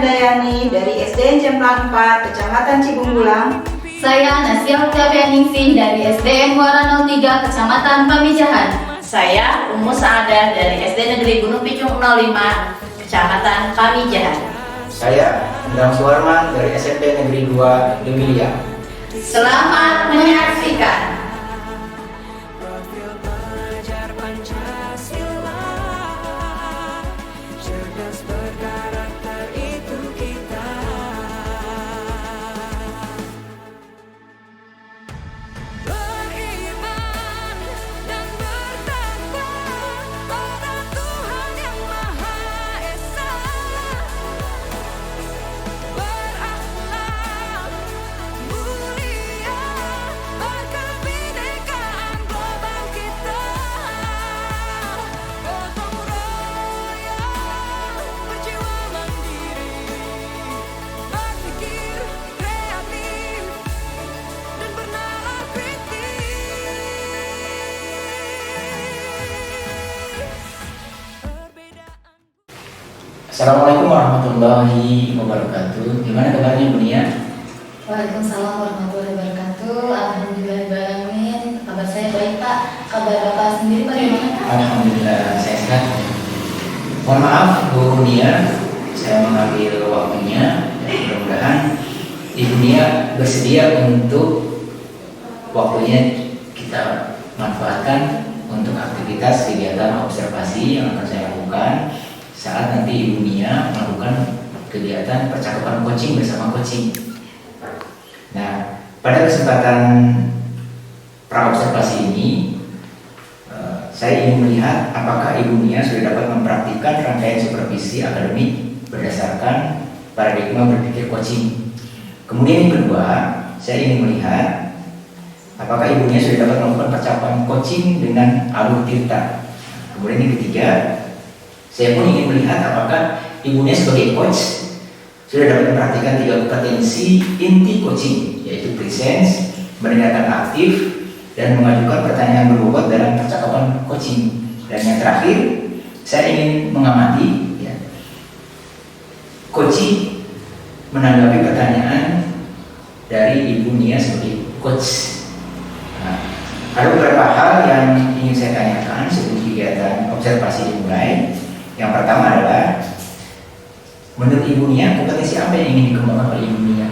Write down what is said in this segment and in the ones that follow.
Handayani dari SDN Jemplang 4, Kecamatan Cibunggulang. Saya Nasia Ningsih dari SDN Muara 03, Kecamatan Pamijahan. Saya Umu Saada dari SD Negeri Gunung Picung 05, Kecamatan Pamijahan. Saya Endang Suwarman dari SMP Negeri 2 Demilia. Selamat menyaksikan. Assalamualaikum warahmatullahi wabarakatuh. Gimana kabarnya Bu Nia? Waalaikumsalam warahmatullahi wabarakatuh. Alhamdulillahirrahmanirrahim. Kabar saya baik Pak. Kabar Bapak sendiri bagaimana Pak? Alhamdulillah saya sehat. Mohon maaf Bu Nia, saya mengambil waktunya. Mudah-mudahan Ibu Nia bersedia untuk waktunya kita manfaatkan untuk aktivitas kegiatan observasi yang akan saya lakukan saat nanti Ibu Nia melakukan kegiatan percakapan coaching bersama coaching. Nah, pada kesempatan praobservasi ini, saya ingin melihat apakah Ibu Nia sudah dapat mempraktikkan rangkaian supervisi akademik berdasarkan paradigma berpikir coaching. Kemudian yang kedua, saya ingin melihat apakah Ibu Nia sudah dapat melakukan percakapan coaching dengan Aluh Tirta. Kemudian yang ketiga, saya pun ingin melihat apakah Ibu Nia sebagai coach sudah dapat memperhatikan 3 kompetensi inti coaching, yaitu presence, mendengarkan aktif, dan mengajukan pertanyaan berbobot dalam percakapan coaching. Dan yang terakhir, saya ingin mengamati coaching menanggapi pertanyaan dari Ibu Nia sebagai coach. Nah, ada beberapa hal yang ingin saya tanyakan sebelum kegiatan observasi dimulai. Yang pertama adalah, menurut Ibu Nia, kompetensi apa yang ingin dikembangkan oleh Ibu Nia?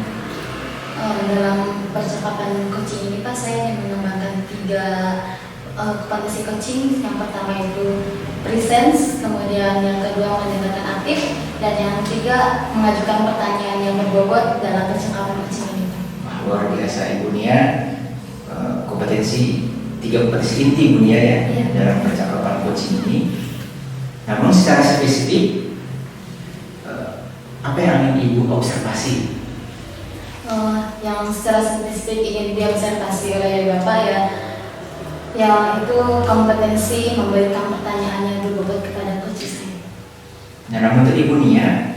Dalam percakapan coaching ini Pak, saya ingin mengembangkan 3 kompetensi coaching. Yang pertama itu presence, kemudian yang kedua mendengarkan aktif, dan yang ketiga mengajukan pertanyaan yang berbobot dalam percakapan coaching ini. Luar biasa Ibu Nia, kompetensi 3 kompetensi inti Ibu Nia ya, dalam percakapan coaching ini. Namun secara spesifik, apa yang ingin Ibu observasi? Yang secara spesifik ingin diobservasi oleh Bapak ya, yang itu kompetensi memberikan pertanyaan yang berbobot kepada coach saya. Nah, menurut Ibu Nia,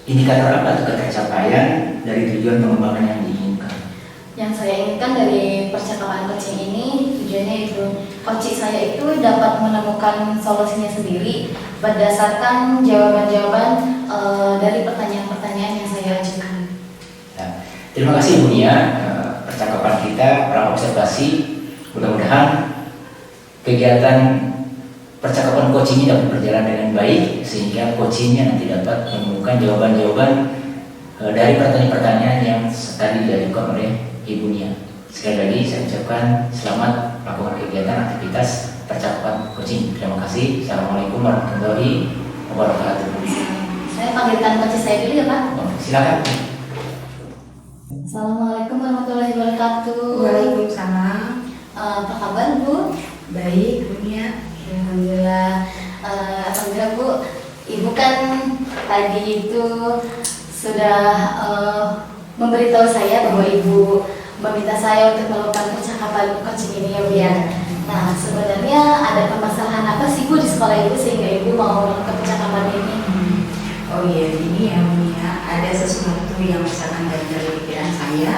indikator apa untuk tercapaian dari tujuan pengembangan yang diinginkan? Yang saya inginkan dari percakapan coaching ini, tujuannya itu coach saya itu dapat menemukan solusinya sendiri berdasarkan jawaban-jawaban dari pertanyaan-pertanyaan yang saya ajukan. Nah, terima kasih Ibu Nia, percakapan kita praobservasi. Mudah-mudahan kegiatan percakapan coaching ini dapat berjalan dengan baik sehingga coachingnya nanti dapat menemukan jawaban-jawaban dari pertanyaan-pertanyaan yang tadi diajukan oleh Ibu Nia. Sekali lagi saya ucapkan selamat melakukan kegiatan aktivitas percakapan coaching. Terima kasih. Assalamualaikum warahmatullahi wabarakatuh. Saya panggilkan coach saya dulu ya Pak. Silakan. Assalamualaikum warahmatullahi wabarakatuh. Waalaikumsalam. Apa kabar Bu? Baik, Bu Nia. Alhamdulillah. Alhamdulillah Bu. Ibu kan tadi itu sudah memberitahu saya bahwa Ibu meminta saya untuk melakukan percakapan coaching ini ya Bu ya. Nah, sebenarnya ada permasalahan apa sih Bu di sekolah Ibu sehingga Ibu mau melakukan percakapan ini? Oh iya, ini ya Bu Nia, ada sesuatu yang sangat dari pikiran saya,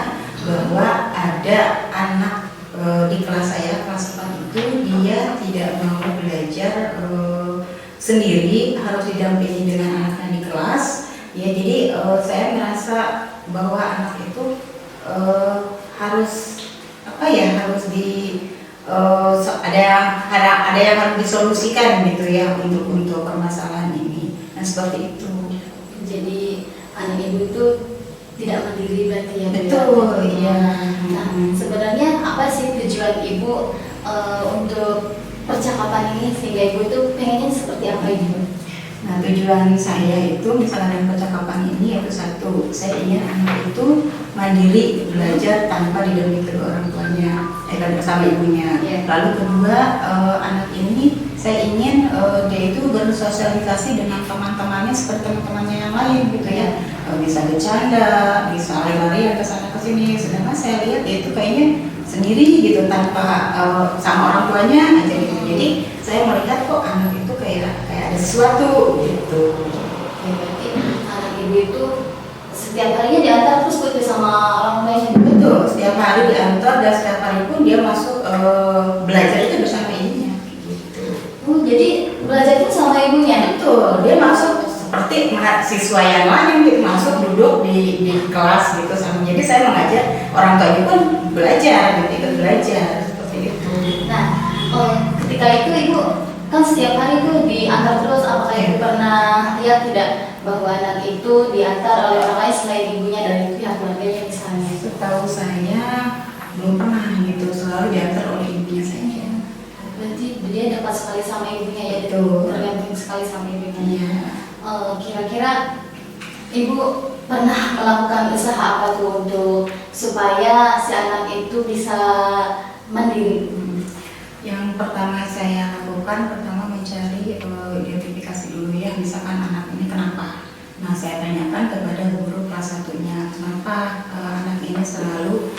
bahwa ada anak di kelas saya, kelas 4 itu dia tidak mau belajar sendiri, harus didampingi dengan anak-anak di kelas. Ya jadi saya merasa bahwa anak itu harus apa ya, harus ada yang harus disolusikan gitu ya untuk permasalahan ini. Nah seperti itu. Jadi anak ibu itu tidak mandiri berarti ya Bu? Betul, iya. Nah sebenarnya apa sih tujuan ibu untuk percakapan ini, sehingga ibu itu pengennya seperti apa ibu? Nah tujuan saya itu misalnya dalam percakapan ini yaitu satu, saya ingin anak itu mandiri belajar tanpa didampingi kedua orang tuanya, dan bersama ibunya. Yeah. Lalu kedua, anak ini saya ingin dia itu bersosialisasi dengan teman-temannya seperti teman-temannya yang lain gitu ya. Bisa bercanda, bisa lari-lari ke sana ke sini. Sedangkan saya lihat dia itu kayaknya sendiri gitu tanpa sama orang tuanya aja gitu. Jadi saya melihat kok anak itu kayak ada sesuatu gitu. Ya, berarti anak ibu itu setiap harinya diantar terus sama orang tuanya. Betul, setiap hari diantar dan setiap hari pun dia masuk belajar itu bersama ibunya gitu. Oh, jadi belajar itu sama ibunya? Betul, dia masuk seperti mahasiswa yang lain gitu, masuk duduk di kelas gitu sama. Jadi saya mengajar orang tuanya pun belajar gitu, ikut belajar seperti itu. Nah, ketika itu ibu kan setiap hari itu diantar terus, apakah ibu pernah lihat tidak bahwa anak itu diantar oleh orang lain selain ibunya dari pihak keluarganya misalnya? Setahu saya belum pernah gitu, selalu diantar oleh ibunya saja. Berarti dia dekat sekali sama ibunya ya, Betul. tergantung sekali sama ibunya. Iya. Kira-kira ibu pernah melakukan usaha apa tuh untuk supaya si anak itu bisa mandiri? Yang pertama saya lakukan, pertama mencari identifikasi dulu ya, misalkan anak ini kenapa. Nah saya tanyakan kepada guru kelas 1-nya, kenapa anak ini selalu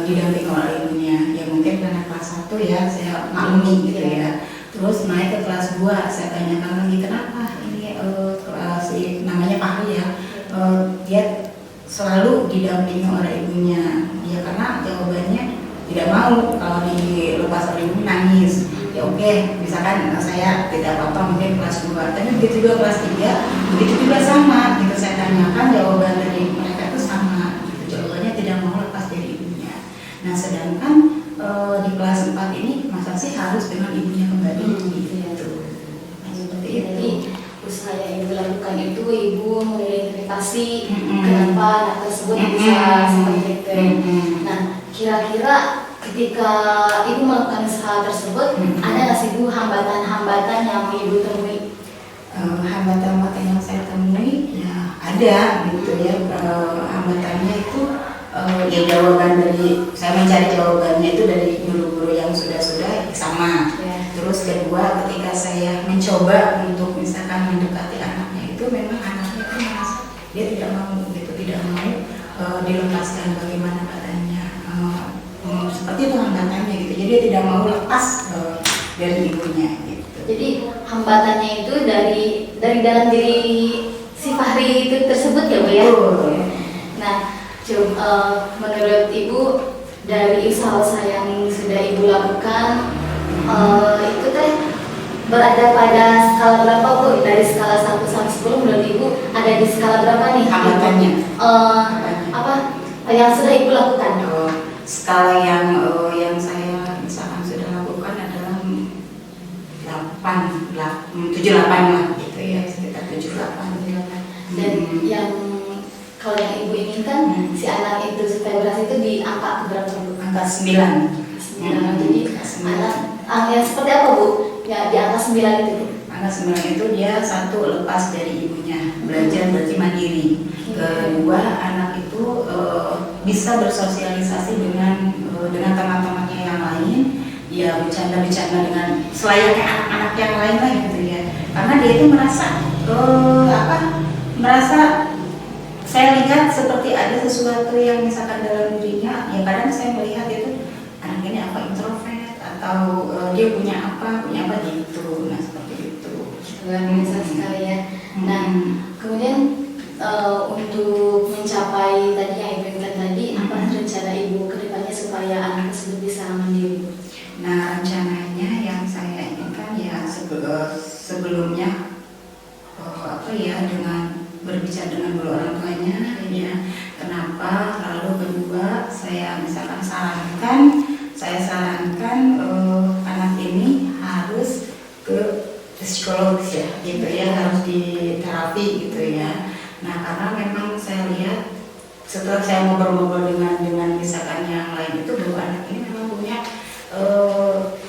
didampingi oleh ibunya. Ya mungkin karena kelas 1 ya, saya maklumi gitu ya. Terus naik ke kelas 2, saya tanyakan lagi kenapa ini si namanya Fahri ya, dia selalu didampingi oleh ibunya. Ya karena jawabannya tidak mau kalau dilepas oleh ibu nangis. Ya oke, misalkan saya tidak apa-apa mungkin kelas 2, tapi begitu juga kelas 3, begitu juga sama gitu. Saya tanyakan, jawaban dari mereka itu sama gitu. Jawabannya tidak mau lepas dari ibunya. Nah sedangkan di kelas 4 ini masa sih harus dengan ibunya kembali gitu. Nah, seperti itu. Jadi usaha yang ibu lakukan itu ibu mengidentifikasi kenapa anak tersebut bisa seperti itu. Nah kira-kira ketika ibu melakukan usaha tersebut, ada nggak sih ibu hambatan-hambatan yang ibu temui? Hambatan-hambatan yang saya temui ya ada gitu ya. Hambatannya itu ya jawaban dari saya mencari jawabannya itu dari guru-guru yang sudah sama. Ya. Terus kedua, ketika saya mencoba untuk misalkan mendekati anaknya itu memang anaknya kan merasa dia tidak mau gitu, tidak mau dilepaskan bagaimana keadaannya. Seperti itu hambatannya gitu. Jadi dia tidak mau lepas dari ibunya gitu. Jadi hambatannya itu dari dalam diri si Fahri itu tersebut ya Bu ya? Betul. Nah, menurut ibu dari usaha yang sudah ibu lakukan, itu teh berada pada skala berapa Bu? Dari skala 1 sampai 10 menurut ibu ada di skala berapa nih Hambatannya? Apa yang sudah ibu lakukan? Skala yang saya misalkan sudah lakukan adalah 7-8 lah gitu ya, sekitar 7-8. Dan yang kalau yang ibu inginkan si anak itu supaya berhasil itu di angka berapa Bu? Angka 9. Jadi anak yang seperti apa Bu? Ya di angka 9 itu Bu? Angka 9 itu dia satu lepas dari ibunya, belajar berarti mandiri. Kedua, anak itu bisa bersosialisasi dengan teman-temannya yang lain, ya bercanda-bercanda dengan selayaknya anak-anak yang lain lah gitu ya. Karena dia itu merasa saya lihat seperti ada sesuatu yang misalkan dalam dirinya. Ya kadang saya melihat itu anak ini apa introvert atau dia punya apa gitu. Nah seperti itu. Luar biasa sekali ya. Nah kemudian untuk mencapai tadi yang ibu inginkan tadi, apa rencana ibu ke depannya supaya anak tersebut bisa mandiri? Nah rencananya yang saya inginkan ya sebelumnya dengan berbicara setelah saya ngobrol-ngobrol dengan misalkan yang lain itu bahwa anak ini memang punya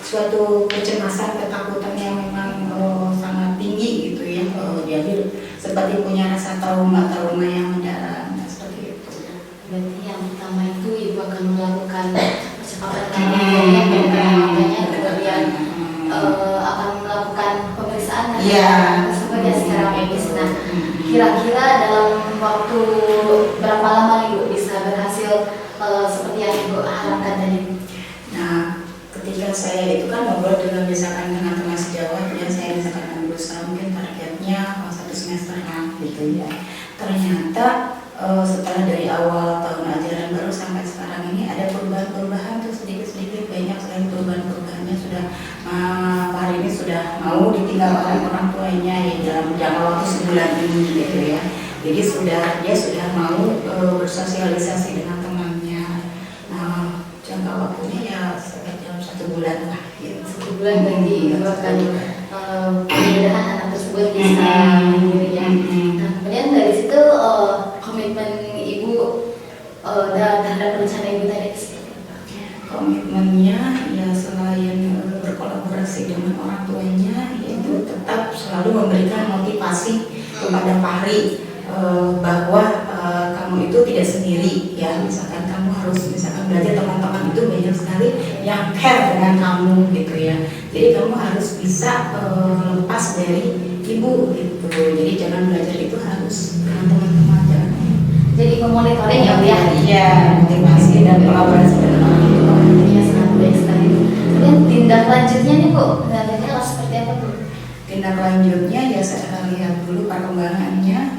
suatu kecemasan, ketakutan yang memang sangat tinggi gitu ya. Jadi seperti punya rasa trauma yang mendalam, seperti itu. Berarti yang pertama itu ibu akan melakukan percakapan dengan kemudian akan melakukan pemeriksaan sebagai secara medis. Nah, kira-kira dalam waktu berapa lama ibu bisa berhasil seperti yang ibu harapkan tadi? Nah, ketika saya itu kan ngobrol dengan misalkan dengan teman sejawat, ya saya misalkan berusaha mungkin targetnya 1 semester gitu ya. Ternyata setelah dari awal tahun ajaran baru sampai sekarang ini ada perubahan-perubahan tuh sedikit-sedikit, banyak sekali perubahan-perubahannya sudah hari ini sudah mau ditinggalkan orang tuanya ya dalam jangka waktu sebulan ini gitu ya. Jadi dia sudah mau bersosialisasi dengan temannya. Nah, jangka waktunya ya dalam 1 bulan lah gitu. 1 bulan lagi akan mudah-mudahan anak tersebut bisa mandiri ya. Nah, kemudian dari situ komitmen ibu terhadap rencana ibu tadi seperti apa? Komitmennya ya selain berkolaborasi dengan orang tuanya, yaitu tetap selalu memberikan motivasi kepada Fahri bahwa kamu itu tidak sendiri ya. Misalkan kamu harus belajar, teman-teman itu banyak sekali yang care dengan kamu gitu ya. Jadi kamu harus bisa lepas dari ibu gitu. Jadi jangan belajar itu harus dengan teman-teman aja. Jadi memonitoring ya Bu ya? Iya, motivasi dan kolaborasi dengan orang tua. Iya, sangat baik sekali Bu. Kemudian tindak lanjutnya nih Bu, tindak harus seperti apa Bu? Tindak lanjutnya ya saya akan lihat dulu perkembangannya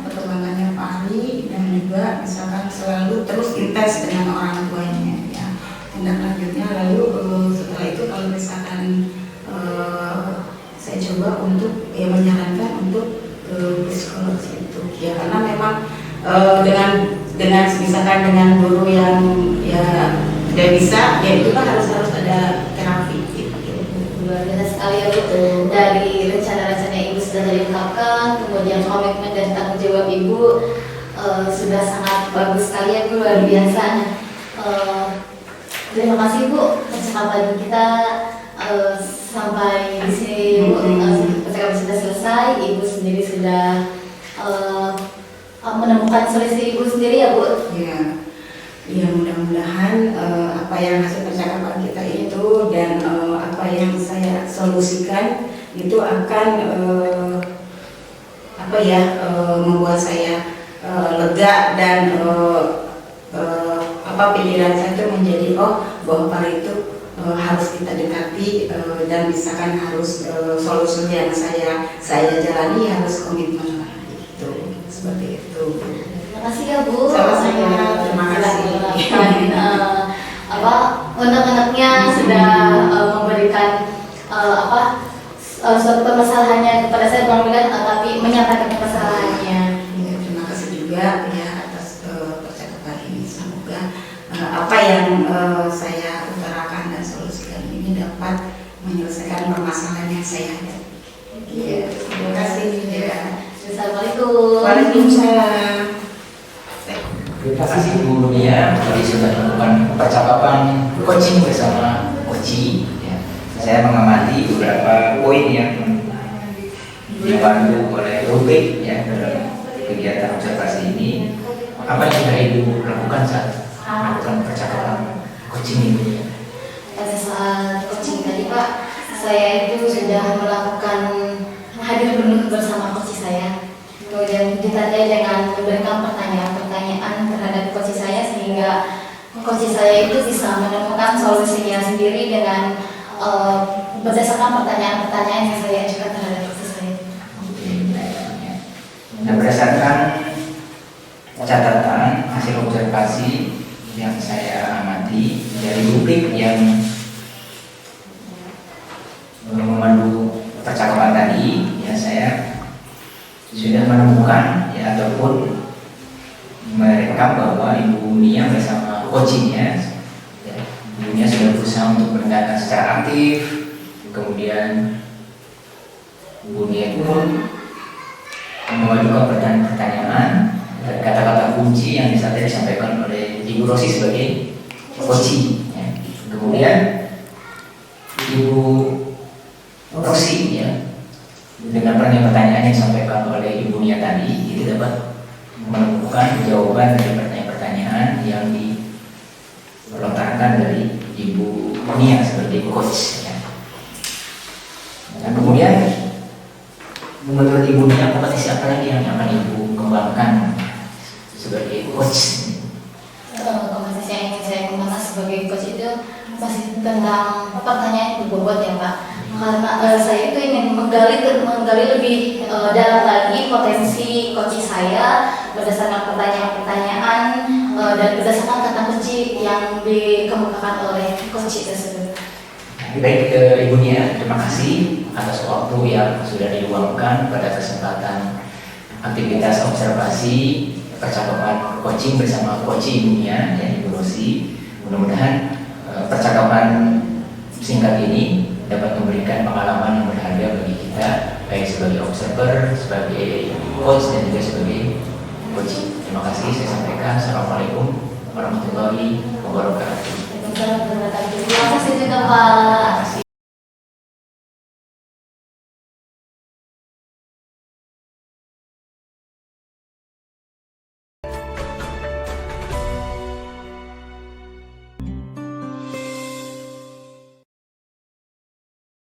Fahri, dan juga misalkan selalu terus intens dengan orang tuanya ya. Tindak lanjutnya lalu setelah itu kalau misalkan saya coba untuk menyarankan untuk psikolog itu ya, karena memang dengan misalkan dengan guru yang ya tidak bisa ya itu kan harus ada terapi gitu. Luar biasa sekali ya Bu. Dari rencana-rencana ibu sudah diungkapkan, kemudian komitmen dan tanggung jawab ibu sudah sangat bagus sekali ya Bu, luar biasa. Terima kasih Bu, percakapan kita sampai di sini Bu. Percakapan sudah selesai, ibu sendiri sudah menemukan solusi ibu sendiri ya Bu. Ya, ya mudah-mudahan apa yang hasil percakapan kita itu dan apa yang saya solusikan itu akan membuat saya lega dan pikiran saya itu menjadi bahwa Fahri itu harus kita dekati dan misalkan harus solusi yang saya jalani harus komitmen lah gitu, seperti itu. Terima kasih ya Bu. Sama-sama. Terima kasih. Anak-anaknya sudah memberikan suatu permasalahannya kepada saya, bukan tapi menyampaikan permasalahannya. Ya, terima kasih juga ya atas percakapan ini. Semoga apa yang saya utarakan dan solusikan ini dapat menyelesaikan permasalahan yang saya hadapi. Iya, terima kasih. Ya. Assalamualaikum. Waalaikumsalam. Terima kasih Bu Nia tadi sudah melakukan percakapan coaching bersama Koci. Ya. Saya mengamati beberapa poin yang dibantu oleh Rubik ya dalam kegiatan observasi ini. Apa yang sudah Ibu lakukan saat melakukan percakapan coaching ini? Pada saat coaching tadi Pak, saya itu sudah melakukan hadir penuh bersama coach saya. Kemudian ditandai dengan memberikan pertanyaan-pertanyaan terhadap coach saya sehingga coach saya itu bisa menemukan solusinya sendiri dengan berdasarkan pertanyaan-pertanyaan yang saya ajukan terhadap coach saya. Nah, berdasarkan catatan hasil observasi yang saya amati dari Rubik yang memandu percakapan tadi, ya saya sudah menemukan ya ataupun merekam bahwa Ibu Nia bersama coachingnya ya, Ibu Nia sudah berusaha untuk mendengarkan secara aktif, kemudian Ibu Nia pun mengajukan pertanyaan-pertanyaan dari kata-kata kunci yang tadi disampaikan oleh Ibu Rosi sebagai coaching. Ya. Kemudian Ibu Rosi ya, dengan pertanyaan yang disampaikan oleh Ibu Nia tadi itu dapat menemukan jawaban dari pertanyaan-pertanyaan yang dilontarkan dari Ibu Nia sebagai coach. Ya. Dan kemudian menurut Ibu Nia kompetisi apa lagi yang akan Ibu kembangkan sebagai coach? Kompetisi yang ingin saya kembangkan sebagai coach itu masih tentang pertanyaan yang berbobot ya Pak. Karena saya itu ingin menggali lebih dalam lagi potensi coach saya berdasarkan pertanyaan-pertanyaan dan berdasarkan kata kunci yang dikemukakan oleh coach tersebut. Baik, Ibu Nia, terima kasih atas waktu yang sudah diluangkan pada kesempatan aktivitas observasi percakapan coaching bersama coaching Nia dan Ibu Rosi. Mudah-mudahan percakapan singkat ini dapat memberikan pengalaman yang berharga bagi kita, baik sebagai observer, sebagai coach, dan juga sebagai coaching. Terima kasih, saya sampaikan. Assalamualaikum warahmatullahi wabarakatuh. Terima kasih juga Pak.